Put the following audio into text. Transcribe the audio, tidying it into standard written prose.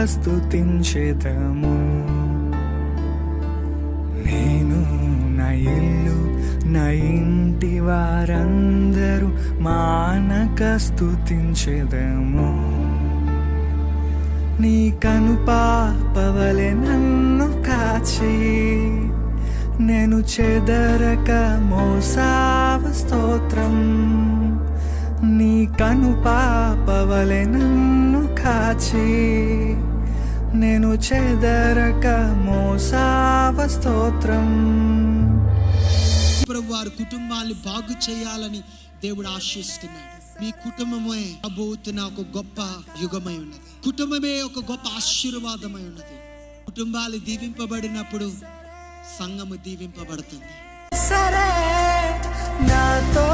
స్తుతించెదము. నేను నా ఇల్లు నా ఇంటి వారందరూ మానక స్తుతించెదము. నీ కనుపాపవలె నన్ను కాచి నేను చెదరక మోసావ స్తోత్రం. నీ కనుపాపవలె నన్ను కాచి నేను చెదరక మోసావ స్తోత్రం. ప్రభు వారి కుటుంబాన్ని బాగు చేయాలని దేవుడు ఆశిస్తున్నాడు. మీ కుటుంబమే రాబోతున్న ఒక గొప్ప యుగమై ఉన్నది. కుటుంబమే ఒక గొప్ప ఆశీర్వాదమై ఉన్నది. కుటుంబాలు దీవింపబడినప్పుడు సంఘము దీవింపబడుతుంది. సరే నాతో